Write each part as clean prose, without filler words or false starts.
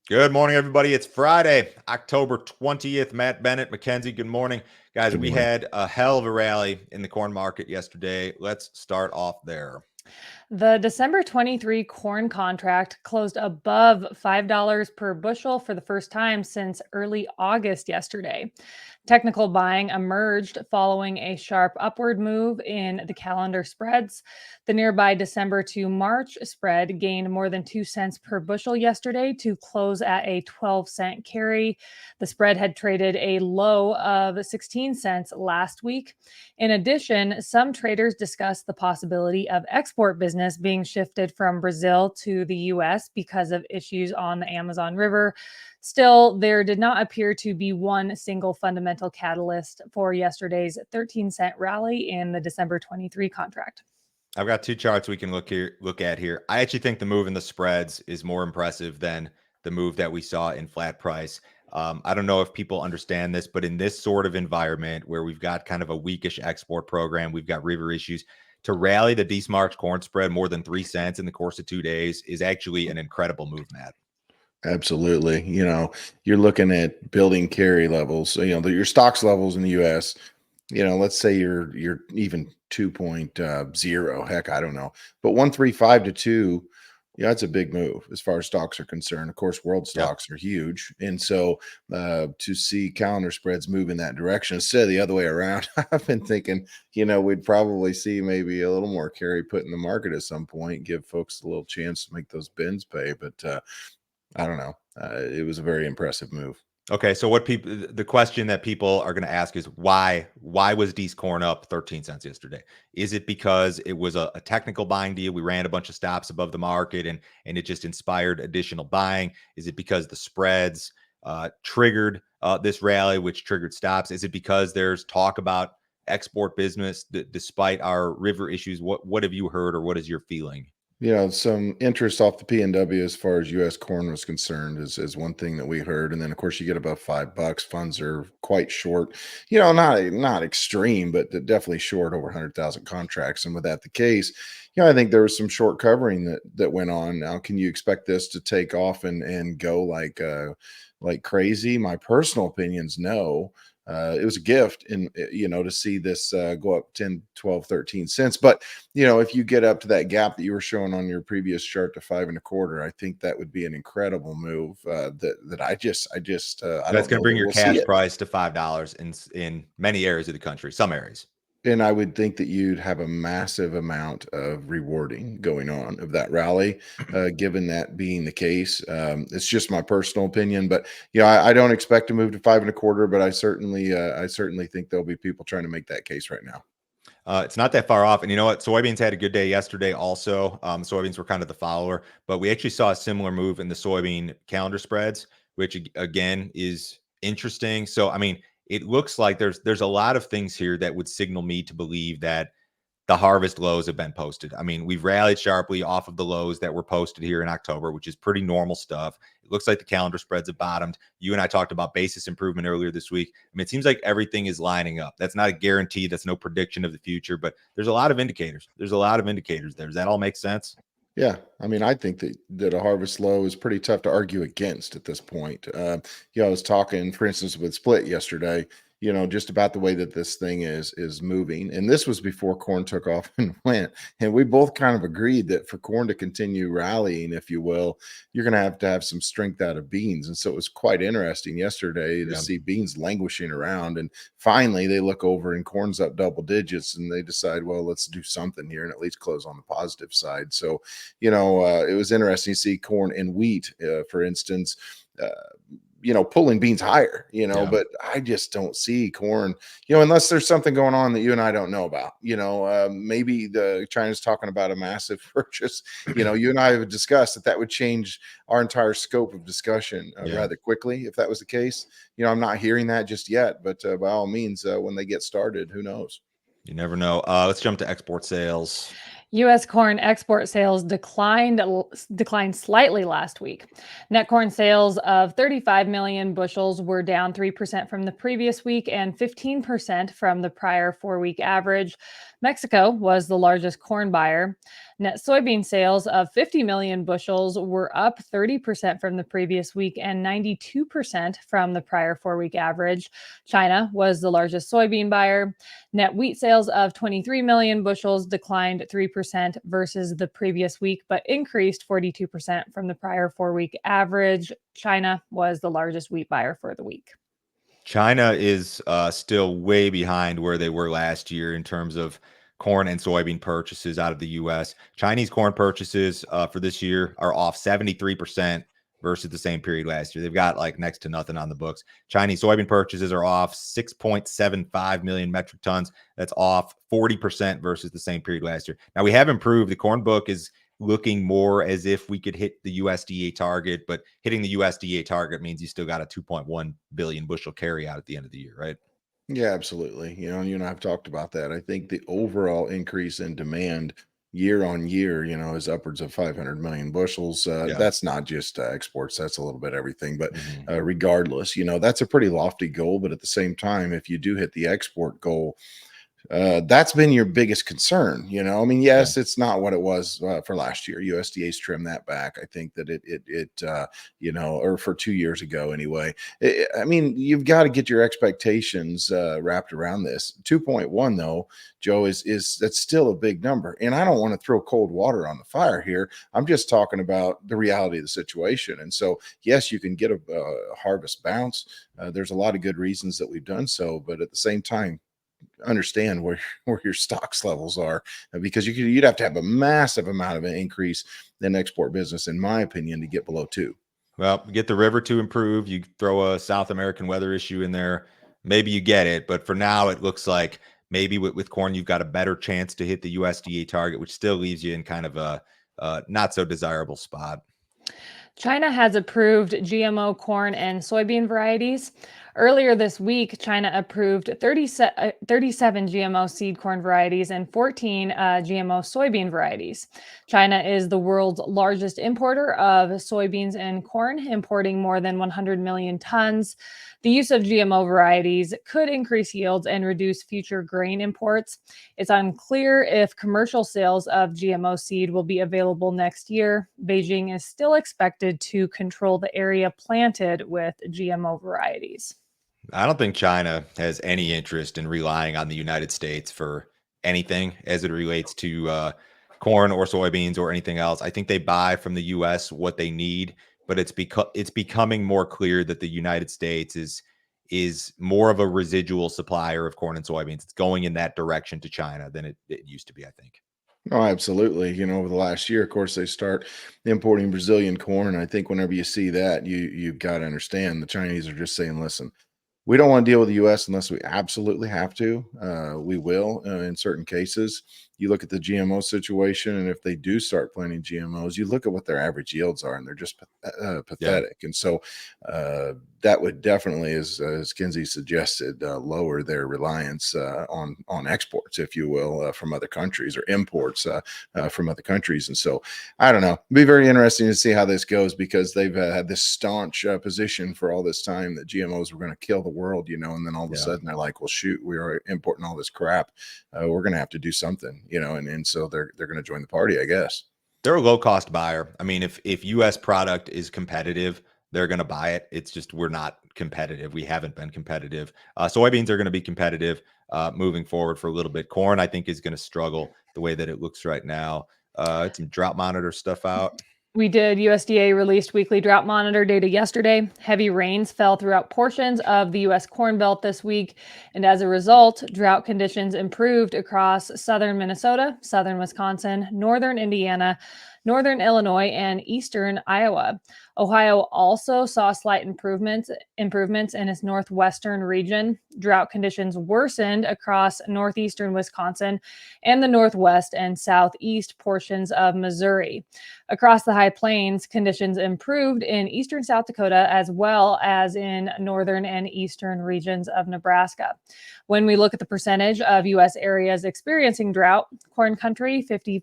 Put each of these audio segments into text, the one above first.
Good morning, everybody. It's Friday, October 20th. Matt Bennett, Mackenzie, good morning. Guys, Good we morning. had a hell of a rally in the corn market yesterday. Let's start off there. The December 23 corn contract closed above $5 per bushel for the first time since early August yesterday. Technical buying emerged following a sharp upward move in the calendar spreads. The nearby December to March spread gained more than 2 cents per bushel yesterday to close at a 12-cent carry. The spread had traded a low of 16 cents last week. In addition, some traders discussed the possibility of export business being shifted from Brazil to the US because of issues on the Amazon River. Still, there did not appear to be one single fundamental catalyst for yesterday's 13-cent rally in the December 23 contract. I've got two charts we can look at here. I actually think the move in the spreads is more impressive than the move that we saw in flat price. I don't know if people understand this, but in this sort of environment where we've got kind of a weakish export program, we've got river issues, to rally the March corn spread more than 3 cents in the course of 2 days is actually an incredible move, Matt. Absolutely. You're looking at building carry levels. So, your stocks levels in the US, let's say you're even 2.0, heck, I don't know. But 135 to 2, yeah, that's a big move as far as stocks are concerned. Of course, world Yep. stocks are huge. And so to see calendar spreads move in that direction instead of the other way around, I've been thinking, we'd probably see maybe a little more carry put in the market at some point, give folks a little chance to make those bins pay. But I don't know. It was a very impressive move. Okay, so the question that people are going to ask is why was D's corn up 13 cents yesterday? Is it because it was a technical buying deal? We ran a bunch of stops above the market and it just inspired additional buying? Is it because the spreads triggered this rally, which triggered stops? Is it because there's talk about export business despite our river issues? What have you heard or what is your feeling? Some interest off the PNW as far as U.S. corn was concerned is one thing that we heard, and then of course you get above $5. Funds are quite short. Not extreme, but definitely short over 100,000 contracts. And with that the case, I think there was some short covering that went on. Now, can you expect this to take off and go like crazy? My personal opinion's no. It was a gift and to see this go up 10, 12, 13 cents. But if you get up to that gap that you were showing on your previous chart to 5.25, I think that would be an incredible move. That I That's don't going to know bring that your we'll see cash it. price to $5 in many areas of the country, some areas. And I would think that you'd have a massive amount of rewarding going on of that rally, given that being the case. It's just my personal opinion, but I don't expect to move to 5.25, but I certainly think there'll be people trying to make that case right now. It's not that far off. And you know what? Soybeans had a good day yesterday also. Soybeans were kind of the follower, but we actually saw a similar move in the soybean calendar spreads, which again is interesting. So, I mean, it looks like there's a lot of things here that would signal me to believe that the harvest lows have been posted. I mean, we've rallied sharply off of the lows that were posted here in October, which is pretty normal stuff. It looks like the calendar spreads have bottomed. You and I talked about basis improvement earlier this week. I mean, it seems like everything is lining up. That's not a guarantee. That's no prediction of the future, but there's a lot of indicators. There's a lot of indicators there. Does that all make sense? Yeah, I mean, I think that a harvest low is pretty tough to argue against at this point. I was talking, for instance, with Split yesterday. Just about the way that this thing is moving, and this was before corn took off and went. And we both kind of agreed that for corn to continue rallying, if you will, you're going to have some strength out of beans. And so it was quite interesting yesterday to Yeah. see beans languishing around, and finally they look over and corn's up double digits, and they decide, well, let's do something here and at least close on the positive side. So it was interesting to see corn and wheat, for instance, uh, pulling beans higher, Yeah. but I just don't see corn, unless there's something going on that you and I don't know about. Maybe the China's talking about a massive purchase. You and I have discussed that would change our entire scope of discussion Yeah. rather quickly if that was the case. I'm not hearing that just yet, but by all means, when they get started, who knows? You never know. Let's jump to export sales. U.S. corn export sales declined slightly last week. Net corn sales of 35 million bushels were down 3% from the previous week and 15% from the prior 4-week average. Mexico was the largest corn buyer. Net soybean sales of 50 million bushels were up 30% from the previous week and 92% from the prior 4-week average. China was the largest soybean buyer. Net wheat sales of 23 million bushels declined 3% versus the previous week, but increased 42% from the prior 4-week average. China was the largest wheat buyer for the week. China is still way behind where they were last year in terms of corn and soybean purchases out of the U.S. Chinese corn purchases for this year are off 73% versus the same period last year. They've got like next to nothing on the books. Chinese soybean purchases are off 6.75 million metric tons. That's off 40% versus the same period last year. Now we have improved. The corn book is looking more as if we could hit the USDA target, but hitting the USDA target means you still got a 2.1 billion bushel carry out at the end of the year, right? Yeah, absolutely. You and I've talked about that. I think the overall increase in demand year on year, is upwards of 500 million bushels. Yeah. That's not just exports, that's a little bit everything. But Mhm. regardless, that's a pretty lofty goal. But at the same time, if you do hit the export goal, that's been your biggest concern. I mean, Yeah. yes, it's not what it was for last year. USDA's trimmed that back. I think that or for 2 years ago anyway. I mean, you've got to get your expectations wrapped around this. 2.1 though, Joe, is that's still a big number, and I don't want to throw cold water on the fire here. I'm just talking about the reality of the situation. And so, yes, you can get a harvest bounce. There's a lot of good reasons that we've done so, but at the same time, understand where your stocks levels are, because you'd have to have a massive amount of an increase in export business, in my opinion, to get below 2. Well, get the river to improve. You throw a South American weather issue in there, maybe you get it. But for now, it looks like maybe with corn, you've got a better chance to hit the USDA target, which still leaves you in kind of a not so desirable spot. China has approved GMO corn and soybean varieties. Earlier this week, China approved 37 GMO seed corn varieties and 14 GMO soybean varieties. China is the world's largest importer of soybeans and corn, importing more than 100 million tons. The use of GMO varieties could increase yields and reduce future grain imports. It's unclear if commercial sales of GMO seed will be available next year. Beijing is still expected to control the area planted with GMO varieties. I don't think China has any interest in relying on the United States for anything as it relates to corn or soybeans or anything else. I think they buy from the U.S. what they need, but it's becoming more clear that the United States is more of a residual supplier of corn and soybeans. It's going in that direction to China than it used to be, I think. Oh, absolutely. Over the last year, of course, they start importing Brazilian corn. I think whenever you see that, you've got to understand the Chinese are just saying, listen, we don't want to deal with the U.S. unless we absolutely have to. We will in certain cases. You look at the GMO situation, and if they do start planting GMOs, you look at what their average yields are, and they're just Yeah. pathetic. And so that would definitely, as Kinsey suggested, lower their reliance on exports, if you will, from other countries, or imports from other countries. And so I don't know. It'd be very interesting to see how this goes, because they've had this staunch position for all this time that GMOs were going to kill the world, and then all of a Yeah. sudden they're like, well, shoot, we are importing all this crap. We're going to have to do something, and so they're going to join the party, I guess. They're a low cost buyer. I mean, if US product is competitive, they're going to buy it. It's just we're not competitive. We haven't been competitive. Soybeans are going to be competitive moving forward for a little bit. Corn, I think, is going to struggle the way that it looks right now. It's some drought monitor stuff out. We did. USDA released weekly drought monitor data yesterday. Heavy rains fell throughout portions of the U.S. Corn Belt this week, and as a result, drought conditions improved across southern Minnesota, southern Wisconsin, northern Indiana, northern Illinois, and eastern Iowa. Ohio also saw slight improvements in its northwestern region. Drought conditions worsened across northeastern Wisconsin and the northwest and southeast portions of Missouri. Across the High Plains, conditions improved in eastern South Dakota as well as in northern and eastern regions of Nebraska. When we look at the percentage of U.S. areas experiencing drought, corn country 50%,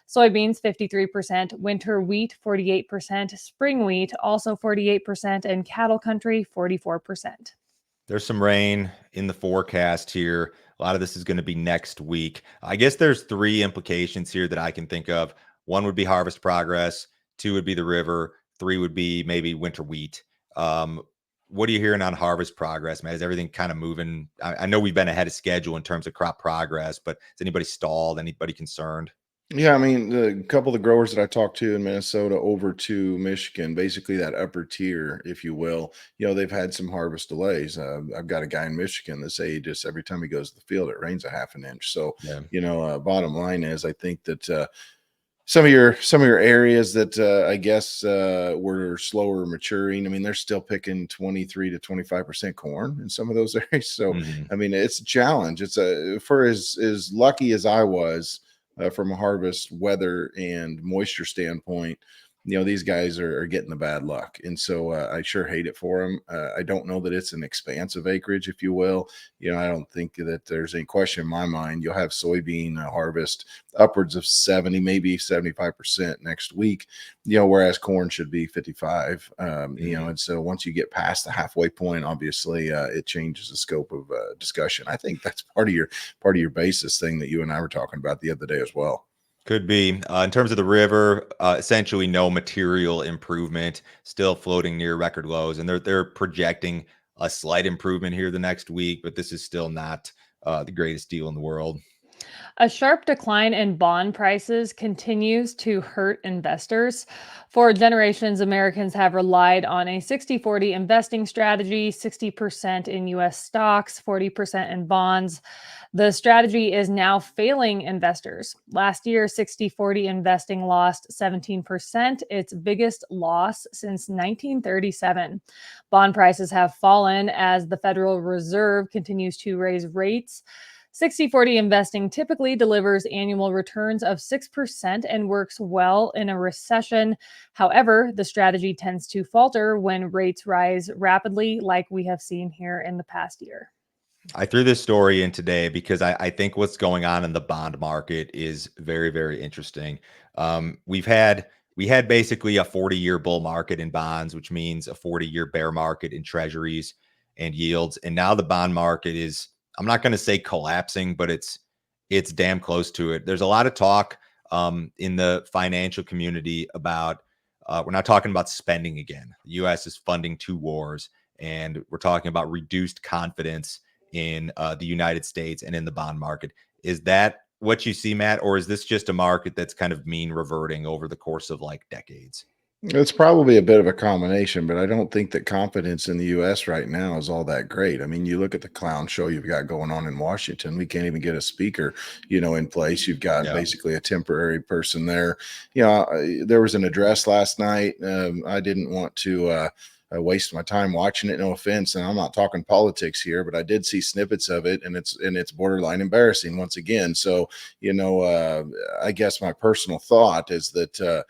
soybeans 53%, winter wheat 48%, spring wheat also 48%, and cattle country 44%. There's some rain in the forecast here. A lot of this is going to be next week. I guess there's three implications here that I can think of. One would be harvest progress, two would be the river, three would be maybe winter wheat. Um, what are you hearing on harvest progress, man? Is everything kind of moving? I know we've been ahead of schedule in terms of crop progress, but is anybody stalled? Anybody concerned? Yeah, I mean, the couple of the growers that I talked to in Minnesota over to Michigan, basically that upper tier, if you will, they've had some harvest delays. I've got a guy in Michigan that say just every time he goes to the field, it rains a half an inch. So, Yeah. bottom line is, I think that some of your areas that I guess were slower maturing. I mean, they're still picking 23 to 25% corn in some of those areas. So, Mhm. I mean, it's a challenge. It's for as lucky as I was from a harvest, weather, and moisture standpoint. These guys are getting the bad luck, and so I sure hate it for them. I don't know that it's an expansive acreage, if you will. I don't think that there's any question in my mind. You'll have soybean harvest upwards of 70, maybe 75% next week, whereas corn should be 55. Mhm. And so once you get past the halfway point, obviously it changes the scope of discussion. I think that's part of your basis thing that you and I were talking about the other day as well. Could be. In terms of the river, essentially no material improvement, still floating near record lows, and they're projecting a slight improvement here the next week, but this is still not the greatest deal in the world. A sharp decline in bond prices continues to hurt investors. For generations, Americans have relied on a 60-40 investing strategy, 60% in US stocks, 40% in bonds. The strategy is now failing investors. Last year, 60-40 investing lost 17%, its biggest loss since 1937. Bond prices have fallen as the Federal Reserve continues to raise rates. 60-40 investing typically delivers annual returns of 6% and works well in a recession. However, the strategy tends to falter when rates rise rapidly, like we have seen here in the past year. I threw this story in today because I think what's going on in the bond market is very, very interesting. We had basically a 40-year bull market in bonds, which means a 40-year bear market in treasuries and yields. And now the bond market is, I'm not going to say collapsing, but it's damn close to it. There's a lot of talk in the financial community about we're not talking about spending again. The US is funding two wars, and we're talking about reduced confidence in the United States and in the bond market. Is that what you see, Matt, or is this just a market that's kind of mean reverting over the course of like decades? It's probably a bit of a combination, but I don't think that confidence in the US right now is all that great. I mean, you look at the clown show you've got going on in Washington. We can't even get a speaker, in place. You've got Yeah. basically a temporary person there. There was an address last night. I didn't want to waste my time watching it. No offense, and I'm not talking politics here, but I did see snippets of it, and it's borderline embarrassing once again. So, I guess my personal thought is that.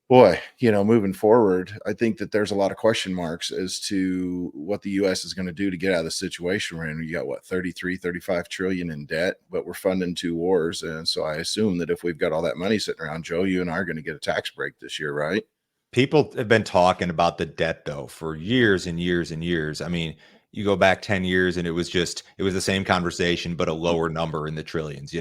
Boy, moving forward, I think that there's a lot of question marks as to what the US is going to do to get out of the situation we're in. You got what, 33, 35 trillion in debt, but we're funding two wars. And so I assume that if we've got all that money sitting around, Joe, you and I are going to get a tax break this year, right? People have been talking about the debt though for years and years and years. I mean, you go back 10 years and it was the same conversation, but a lower number in the trillions.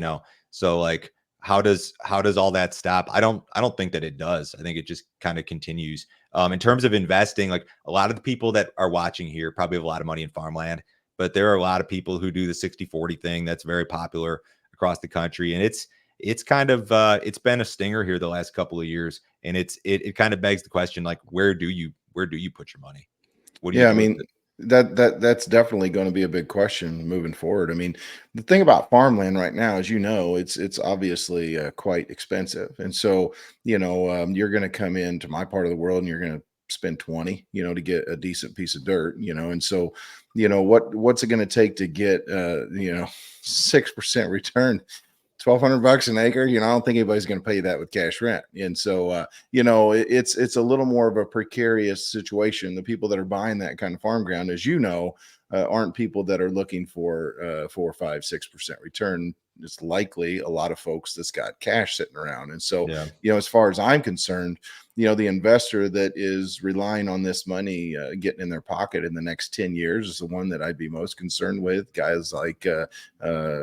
So like how does all that stop? I don't think that it does. I think it just kind of continues. In terms of investing, like a lot of the people that are watching here probably have a lot of money in farmland, but there are a lot of people who do the 60-40 thing that's very popular across the country. And it's kind of it's been a stinger here the last couple of years, and it kind of begs the question, like where do you put your money? What do you Yeah, I do with mean it? that's definitely going to be a big question moving forward. I mean, the thing about farmland right now, as you know, it's obviously quite expensive, and so you're going to come into my part of the world and you're going to spend 20, to get a decent piece of dirt, and so what's it going to take to get 6% return? 1,200 bucks an acre. I don't think anybody's going to pay that with cash rent. And so, it's a little more of a precarious situation. The people that are buying that kind of farm ground, as you know, aren't people that are looking for 4, 5, 6% return. It's likely a lot of folks that's got cash sitting around. And so, Yeah. as far as I'm concerned, the investor that is relying on this money getting in their pocket in the next 10 years is the one that I'd be most concerned with. Guys like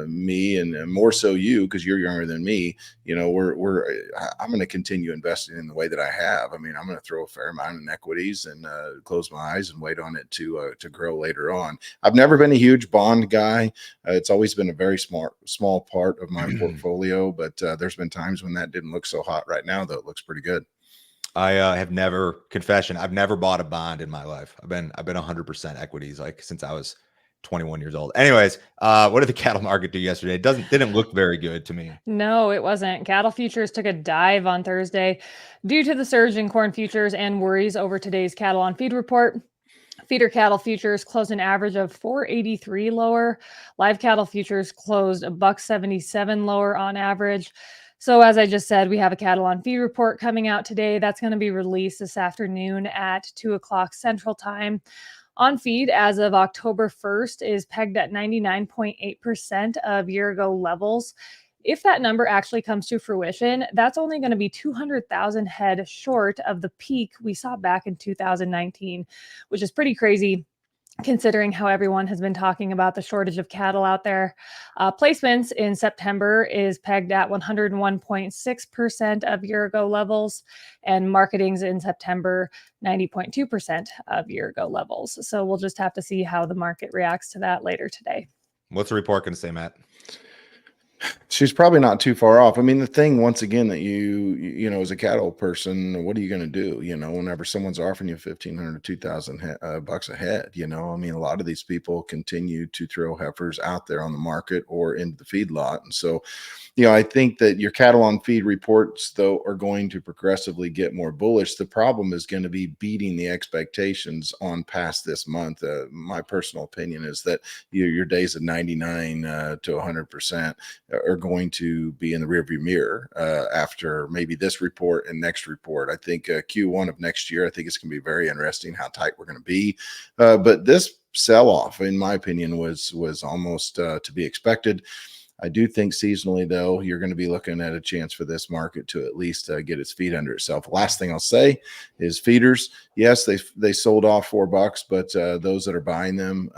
me, and more so you, because you're younger than me. I'm going to continue investing in the way that I have. I mean, I'm going to throw a fair amount in equities and close my eyes and wait on it to grow later on. I've never been a huge bond guy. It's always been a very small part of my portfolio, but there's been times when that didn't look so hot. Right now, though, it looks pretty good. I have never I've never bought a bond in my life. I've been 100% equities like since I was 21 years old. Anyways, what did the cattle market do yesterday? It didn't look very good to me. No, it wasn't. Cattle futures took a dive on Thursday due to the surge in corn futures and worries over today's cattle on feed report. Feeder cattle futures closed an average of 483 lower. Live cattle futures closed $177 lower on average. So as I just said, we have a cattle on feed report coming out today. That's going to be released this afternoon at 2 o'clock Central Time. On feed as of October 1st is pegged at 99.8% of year ago levels. If that number actually comes to fruition, that's only going to be 200,000 head short of the peak we saw back in 2019, which is pretty crazy considering how everyone has been talking about the shortage of cattle out there. Placements in September is pegged at 101.6% of year ago levels, and marketings in September, 90.2% of year ago levels. So we'll just have to see how the market reacts to that later today. What's the report going to say, Matt? She's probably not too far off. I mean, the thing, once again, that as a cattle person, what are you going to do? Whenever someone's offering you 1,500 to 2,000 bucks a head, I mean, a lot of these people continue to throw heifers out there on the market or into the feedlot. And so, I think that your cattle on feed reports, though, are going to progressively get more bullish. The problem is going to be beating the expectations on past this month. My personal opinion is that your days of 99 to 100% are going to be in the rearview mirror after maybe this report and next report. I think Q1 of next year, I think it's going to be very interesting how tight we're going to be. But this sell-off, in my opinion, was almost to be expected. I do think seasonally, though, you're going to be looking at a chance for this market to at least get its feet under itself. Last thing I'll say is feeders. Yes, they sold off $4, but those that are buying them,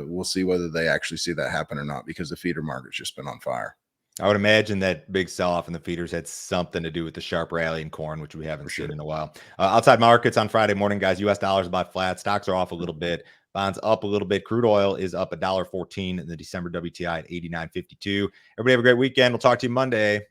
we'll see whether they actually see that happen or not, because the feeder market's just been on fire. I would imagine that big sell-off in the feeders had something to do with the sharp rally in corn, which we haven't seen in a while. Outside markets on Friday morning, guys, U.S. dollars about flat. Stocks are off a little bit. Bonds up a little bit. Crude oil is up $1.14 in the December WTI at 89.52. Everybody have a great weekend. We'll talk to you Monday.